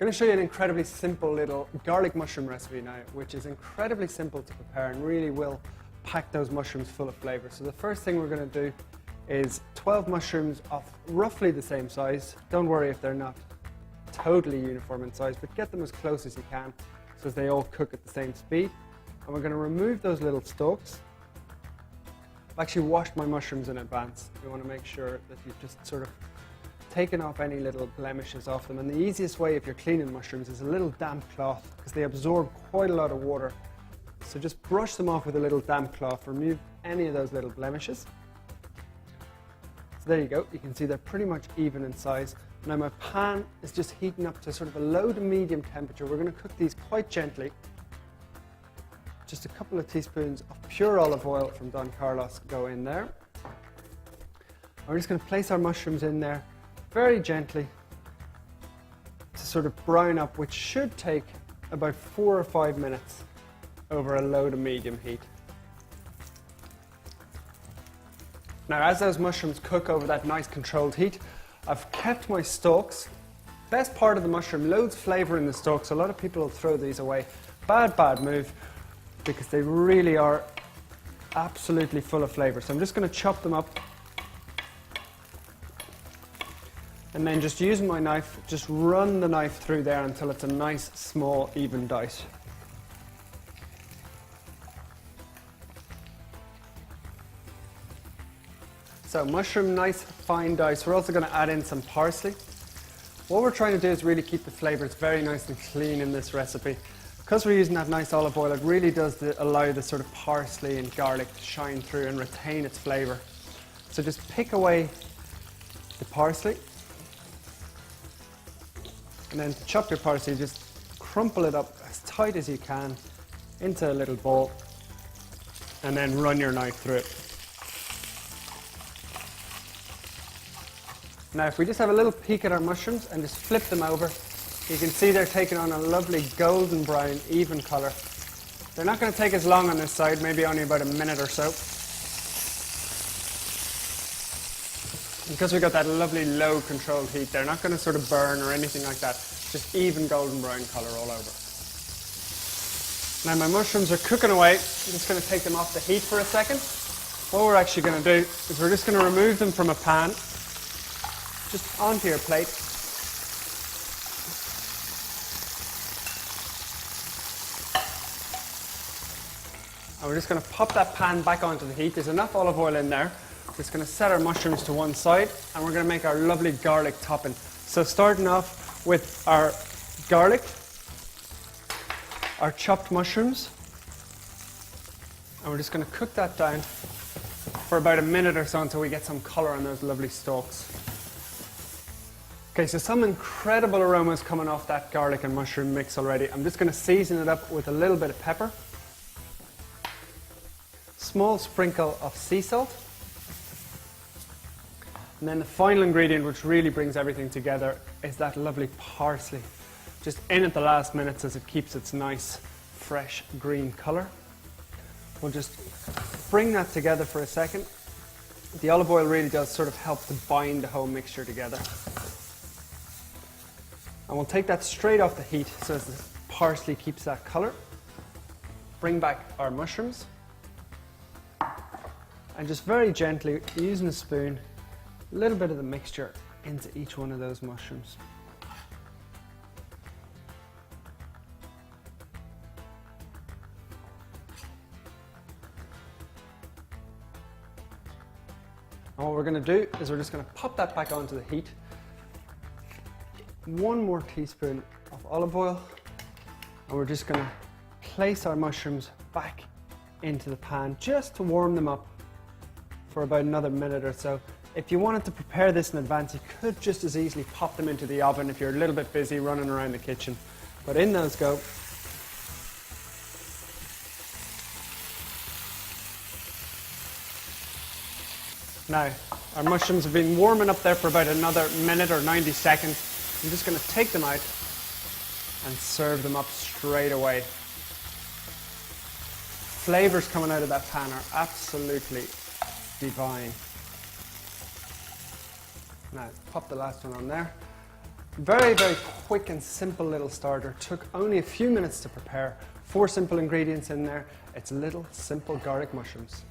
going to show you an incredibly simple little garlic mushroom recipe now, which is incredibly simple to prepare and really will pack those mushrooms full of flavour. So the first thing we're going to do is 12 mushrooms of roughly the same size. Don't worry if they're not totally uniform in size, but get them as close as you can so they all cook at the same speed. And we're going to remove those little stalks. I've actually washed my mushrooms in advance. You want to make sure that you've just sort of taken off any little blemishes off them. And the easiest way if you're cleaning mushrooms is a little damp cloth, because they absorb quite a lot of water. So just brush them off with a little damp cloth, remove any of those little blemishes. So there you go, you can see they're pretty much even in size. Now my pan is just heating up to sort of a low to medium temperature. We're going to cook these quite gently. Just a couple of teaspoons of pure olive oil from Don Carlos go in there. And we're just going to place our mushrooms in there very gently to sort of brown up, which should take about 4 or 5 minutes over a low to medium heat. Now as those mushrooms cook over that nice controlled heat, I've kept my stalks. Best part of the mushroom, loads of flavour in the stalks. A lot of people will throw these away. Bad move, because they really are absolutely full of flavour. So I'm just going to chop them up. And then just using my knife, just run the knife through there until it's a nice, small, even dice. So mushroom, nice, fine dice. We're also going to add in some parsley. What we're trying to do is really keep the flavours very nice and clean in this recipe. Because we're using that nice olive oil, it really does allow the sort of parsley and garlic to shine through and retain its flavour. So just pick away the parsley. And then to chop your parsley, just crumple it up as tight as you can into a little ball and then run your knife through it. Now if we just have a little peek at our mushrooms and just flip them over, you can see they're taking on a lovely golden brown, even colour. They're not going to take as long on this side, maybe only about a minute or so. Because we've got that lovely low controlled heat, they're not going to sort of burn or anything like that. Just even golden brown colour all over. Now my mushrooms are cooking away. I'm just going to take them off the heat for a second. What we're actually going to do is we're just going to remove them from a pan, just onto your plate. And we're just going to pop that pan back onto the heat. There's enough olive oil in there. We're just going to set our mushrooms to one side and we're going to make our lovely garlic topping. So starting off with our garlic, our chopped mushrooms, and we're just going to cook that down for about a minute or so until we get some colour on those lovely stalks. Okay, so some incredible aromas coming off that garlic and mushroom mix already. I'm just going to season it up with a little bit of pepper, small sprinkle of sea salt, and then the final ingredient, which really brings everything together, is that lovely parsley. Just in at the last minutes as it keeps its nice, fresh green colour. We'll just bring that together for a second. The olive oil really does sort of help to bind the whole mixture together. And we'll take that straight off the heat so as the parsley keeps that colour. Bring back our mushrooms. And just very gently, using a spoon, a little bit of the mixture into each one of those mushrooms. And what we're going to do is we're just going to pop that back onto the heat. 1 more teaspoon of olive oil, and we're just going to place our mushrooms back into the pan just to warm them up for about another minute or so. If you wanted to prepare this in advance, you could just as easily pop them into the oven if you're a little bit busy running around the kitchen. But in those go. Now, our mushrooms have been warming up there for about another minute or 90 seconds. I'm just going to take them out and serve them up straight away. Flavours coming out of that pan are absolutely divine. Now, pop the last one on there. Very, very quick and simple little starter. Took only a few minutes to prepare. 4 simple ingredients in there. It's little simple garlic mushrooms.